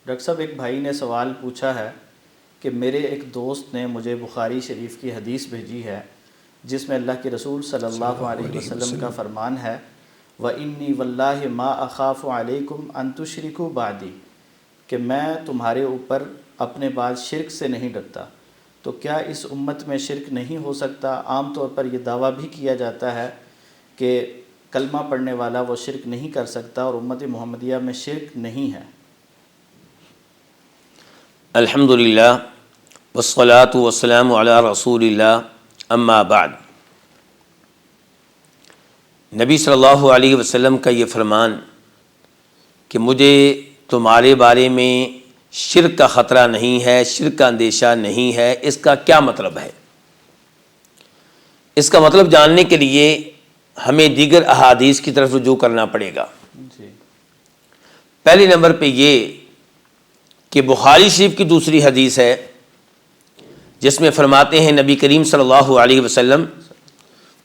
Doctor صاحب، ایک بھائی نے سوال پوچھا ہے کہ میرے ایک دوست نے مجھے بخاری شریف کی حدیث بھیجی ہے جس میں اللہ کے رسول صلی اللہ علیہ وسلم کا فرمان ہے وَإِنِّي وَاللَّهِ مَا أَخَافُ عَلَيْكُمْ أَن تُشْرِكُوا بَعْدِي، کہ میں تمہارے اوپر اپنے بعد شرک سے نہیں ڈرتا۔ تو کیا اس امت میں شرک نہیں ہو سکتا؟ عام طور پر یہ دعویٰ بھی کیا جاتا ہے کہ کلمہ پڑھنے والا وہ شرک نہیں کر سکتا اور امت محمدیہ میں شرک نہیں ہے۔ الحمدللہ والصلاة والسلام علی رسول اللہ، اما بعد۔ نبی صلی اللہ علیہ وسلم کا یہ فرمان کہ مجھے تمہارے بارے میں شرک کا خطرہ نہیں ہے، شرک کا اندیشہ نہیں ہے، اس کا کیا مطلب ہے؟ اس کا مطلب جاننے کے لیے ہمیں دیگر احادیث کی طرف رجوع کرنا پڑے گا۔ پہلے نمبر پہ یہ کہ بخاری شریف کی دوسری حدیث ہے جس میں فرماتے ہیں نبی کریم صلی اللہ علیہ وسلم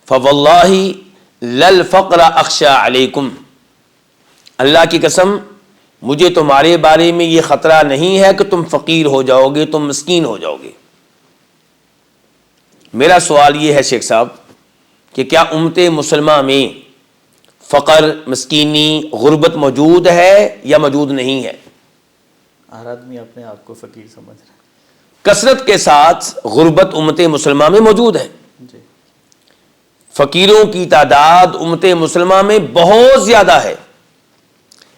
فَوَاللَّهِ لَلْفَقْرَ أَخْشَى عَلَيْكُمْ، اللہ کی قسم مجھے تمہارے بارے میں یہ خطرہ نہیں ہے کہ تم فقیر ہو جاؤ گے، تم مسکین ہو جاؤ گے۔ میرا سوال یہ ہے شیخ صاحب کہ کیا امت مسلمہ میں فقر، مسکینی، غربت موجود ہے یا موجود نہیں ہے؟ ہر آدمی اپنے آپ کو فقیر سمجھ رہا ہے۔ کثرت کے ساتھ غربت امت مسلمہ میں موجود ہے۔ جی، فقیروں کی تعداد امت مسلمہ میں بہت زیادہ ہے،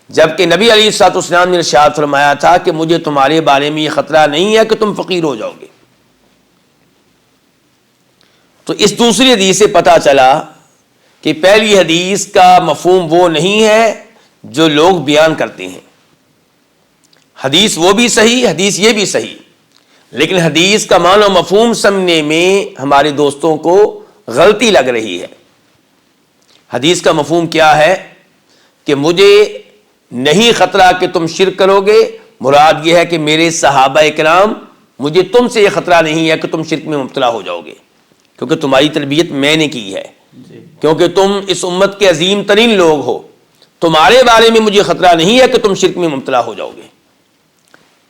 جبکہ نبی علیہ الصلوۃ والسلام نے ارشاد فرمایا تھا کہ مجھے تمہارے بارے میں یہ خطرہ نہیں ہے کہ تم فقیر ہو جاؤ گے۔ تو اس دوسری حدیث سے پتہ چلا کہ پہلی حدیث کا مفہوم وہ نہیں ہے جو لوگ بیان کرتے ہیں۔ حدیث وہ بھی صحیح، حدیث یہ بھی صحیح، لیکن حدیث کا معنی و مفہوم سمجھنے میں ہمارے دوستوں کو غلطی لگ رہی ہے۔ حدیث کا مفہوم کیا ہے کہ مجھے نہیں خطرہ کہ تم شرک کرو گے، مراد یہ ہے کہ میرے صحابہ کرام مجھے تم سے یہ خطرہ نہیں ہے کہ تم شرک میں مبتلا ہو جاؤ گے، کیونکہ تمہاری تربیت میں نے کی ہے، کیونکہ تم اس امت کے عظیم ترین لوگ ہو، تمہارے بارے میں مجھے خطرہ نہیں ہے کہ تم شرک میں مبتلا ہو جاؤ گے۔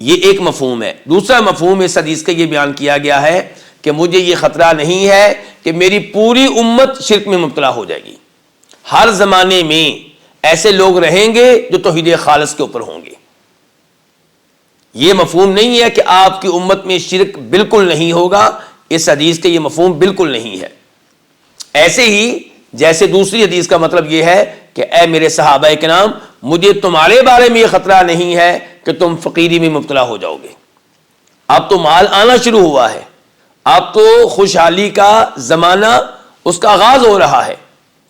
یہ ایک مفہوم ہے۔ دوسرا مفہوم اس حدیث کا یہ بیان کیا گیا ہے کہ مجھے یہ خطرہ نہیں ہے کہ میری پوری امت شرک میں مبتلا ہو جائے گی۔ ہر زمانے میں ایسے لوگ رہیں گے جو توحید خالص کے اوپر ہوں گے۔ یہ مفہوم نہیں ہے کہ آپ کی امت میں شرک بالکل نہیں ہوگا، اس حدیث کا یہ مفہوم بالکل نہیں ہے۔ ایسے ہی جیسے دوسری حدیث کا مطلب یہ ہے کہ اے میرے صحابہ کرام مجھے تمہارے بارے میں یہ خطرہ نہیں ہے کہ تم فقیری میں مبتلا ہو جاؤ گے۔ اب تو مال آنا شروع ہوا ہے، اب تو خوشحالی کا زمانہ اس کا آغاز ہو رہا ہے،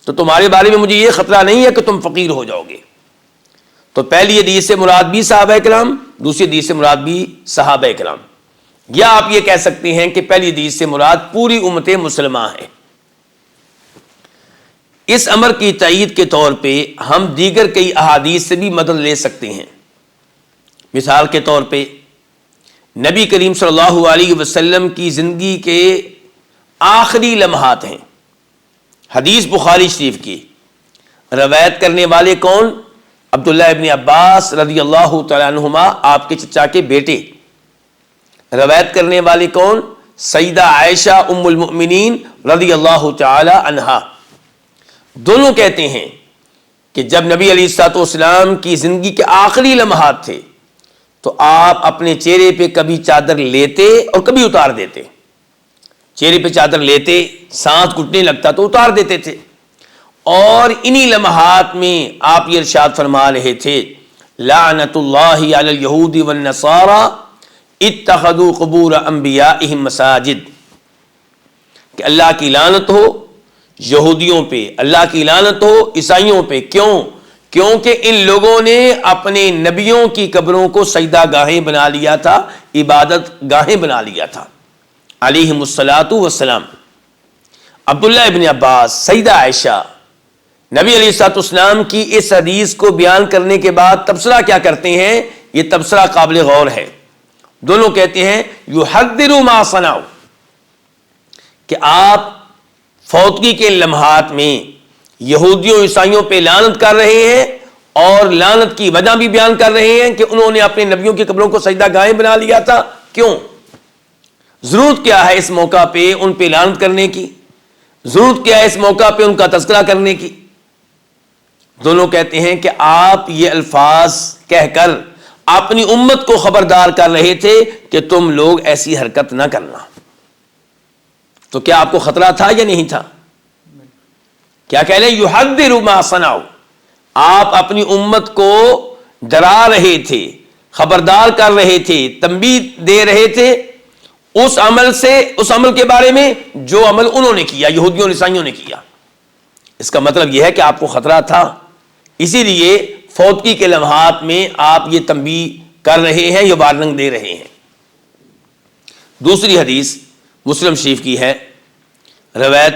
تو تمہارے بارے میں مجھے یہ خطرہ نہیں ہے کہ تم فقیر ہو جاؤ گے۔ تو پہلی حدیث سے مراد بھی صحابہ کرام، دوسری حدیث سے مراد بھی صحابہ کرام، یا آپ یہ کہہ سکتے ہیں کہ پہلی حدیث سے مراد پوری امت مسلمہ ہے۔ اس امر کی تائید کے طور پہ ہم دیگر کئی احادیث سے بھی مدد لے سکتے ہیں۔ مثال کے طور پہ نبی کریم صلی اللہ علیہ وسلم کی زندگی کے آخری لمحات ہیں، حدیث بخاری شریف کی، روایت کرنے والے کون؟ عبداللہ ابن عباس رضی اللہ تعالیٰ عنہما، آپ کے چچا کے بیٹے۔ روایت کرنے والے کون؟ سیدہ عائشہ ام المؤمنین رضی اللہ تعالی عنہا۔ دونوں کہتے ہیں کہ جب نبی علیہ الصلوۃ والسلام کی زندگی کے آخری لمحات تھے تو آپ اپنے چہرے پہ کبھی چادر لیتے اور کبھی اتار دیتے۔ چہرے پہ چادر لیتے، سانس گھٹنے لگتا تو اتار دیتے تھے، اور انہی لمحات میں آپ یہ ارشاد فرما رہے تھے لعنت اللہ علی الیہود والنصارى اتخذوا قبور انبیائہم مساجد، کہ اللہ کی لعنت ہو یہودیوں پہ، اللہ کی لعنت ہو عیسائیوں پہ۔ کیوں؟ کیونکہ ان لوگوں نے اپنے نبیوں کی قبروں کو سجدہ گاہیں بنا لیا تھا، عبادت گاہیں بنا لیا تھا علیہم الصلاۃ والسلام۔ عبداللہ ابن عباس، سیدہ عائشہ، نبی علیہ الصلوۃ والسلام کی اس حدیث کو بیان کرنے کے بعد تبصرہ کیا کرتے ہیں؟ یہ تبصرہ قابل غور ہے۔ دونوں کہتے ہیں یحذر ما صنعوا، کہ آپ فوتگی کے لمحات میں یہودیوں عیسائیوں پہ لعنت کر رہے ہیں اور لعنت کی وجہ بھی بیان کر رہے ہیں کہ انہوں نے اپنے نبیوں کی قبروں کو سجدہ گاہیں بنا لیا تھا. کیوں؟ ضرورت کیا ہے اس موقع پہ ان پہ لعنت کرنے کی؟ ضرورت کیا ہے اس موقع پہ ان کا تذکرہ کرنے کی؟ دونوں کہتے ہیں کہ آپ یہ الفاظ کہہ کر اپنی امت کو خبردار کر رہے تھے کہ تم لوگ ایسی حرکت نہ کرنا. تو کیا آپ کو خطرہ تھا یا نہیں تھا؟ کیا کہہ رہے ہیں؟ یحذر ما صنعوا. آپ اپنی امت کو ڈرا رہے تھے، خبردار کر رہے تھے، تنبیہ دے رہے تھے اس عمل سے، اس عمل کے بارے میں جو عمل انہوں نے کیا، یہودیوں اور عیسائیوں نے کیا. اس کا مطلب یہ ہے کہ آپ کو خطرہ تھا، اسی لیے فوتگی کے لمحات میں آپ یہ تنبیہ کر رہے ہیں، یہ وارننگ دے رہے ہیں. دوسری حدیث مسلم شریف کی ہے، روایت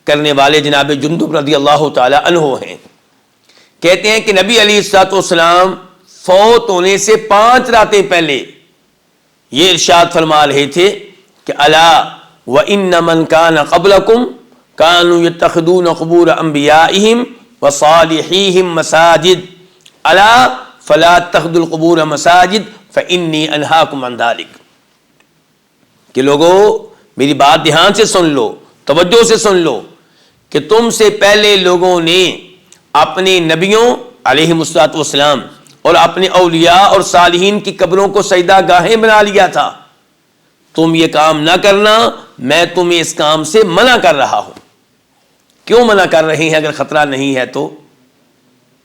کرنے والے جناب جندب رضی اللہ تعالی عنہ ہیں. کہتے ہیں کہ نبی علیہ الصلوۃ والسلام فوت ہونے سے 5 راتیں پہلے یہ ارشاد فرما رہے تھے کہ الا وان من کان قبلکم کانوا یتخذون قبور انبیائہم وصالحیہم مساجد الا فلا تتخذوا القبور مساجد فانی انہاکم عن ذلک. کہ لوگوں میری بات دھیان سے سن لو، توجہ سے سن لو کہ تم سے پہلے لوگوں نے اپنے نبیوں علیہ الصلوۃ والسلام اور اپنے اولیاء اور صالحین کی قبروں کو سجدہ گاہیں بنا لیا تھا. تم یہ کام نہ کرنا، میں تمہیں اس کام سے منع کر رہا ہوں. کیوں منع کر رہے ہیں اگر خطرہ نہیں ہے تو؟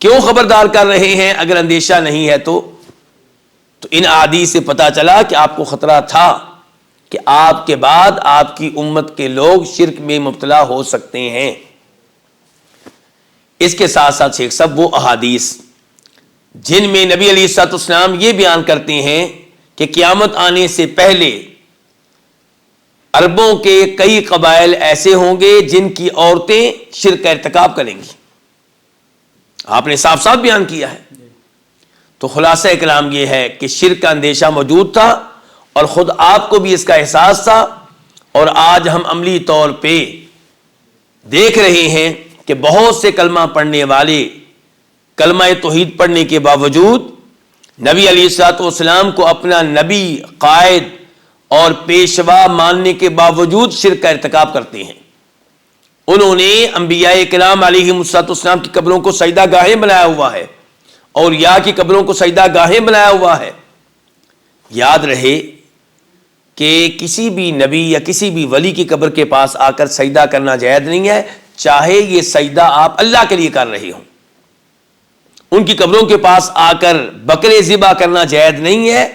کیوں خبردار کر رہے ہیں اگر اندیشہ نہیں ہے تو ان احادیث سے پتہ چلا کہ آپ کو خطرہ تھا کہ آپ کے بعد آپ کی امت کے لوگ شرک میں مبتلا ہو سکتے ہیں. اس کے ساتھ ساتھ شیخ صاحب وہ احادیث جن میں نبی علیہ الصلوۃ والسلام یہ بیان کرتے ہیں کہ قیامت آنے سے پہلے عربوں کے کئی قبائل ایسے ہوں گے جن کی عورتیں شرک کا ارتکاب کریں گی، آپ نے صاف صاف بیان کیا ہے. تو خلاصہ کلام یہ ہے کہ شرک کا اندیشہ موجود تھا اور خود آپ کو بھی اس کا احساس تھا، اور آج ہم عملی طور پہ دیکھ رہے ہیں کہ بہت سے کلمہ پڑھنے والے کلمہ توحید پڑھنے کے باوجود نبی علیہ الصلوۃ والسلام کو اپنا نبی، قائد اور پیشوا ماننے کے باوجود شرک کا ارتکاب کرتے ہیں. انہوں نے انبیاء کرام علیہ الصلوۃ والسلام کی قبروں کو سجدہ گاہیں بنایا ہوا ہے، اولیاء کی قبروں کو سجدہ گاہیں بنایا ہوا ہے. یاد رہے کہ کسی بھی نبی یا کسی بھی ولی کی قبر کے پاس آ کر سجدہ کرنا جائز نہیں ہے، چاہے یہ سجدہ آپ اللہ کے لیے کر رہے ہوں. ان کی قبروں کے پاس آ کر بکرے ذبح کرنا جائز نہیں ہے،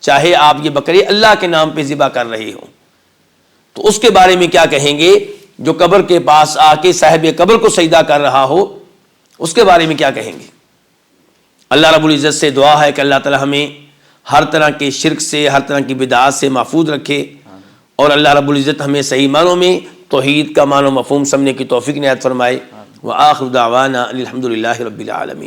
چاہے آپ یہ بکرے اللہ کے نام پہ ذبح کر رہے ہوں. تو اس کے بارے میں کیا کہیں گے جو قبر کے پاس آ کے صاحب قبر کو سجدہ کر رہا ہو؟ اس کے بارے میں کیا کہیں گے؟ اللہ رب العزت سے دعا ہے کہ اللہ تعالی ہمیں ہر طرح کے شرک سے، ہر طرح کی بدعات سے محفوظ رکھے، اور اللہ رب العزت ہمیں صحیح معنوں میں توحید کا معنی و مفہوم سمجھنے کی توفیق عنایت فرمائے. وآخر دعوانا الحمد للہ رب العالمین.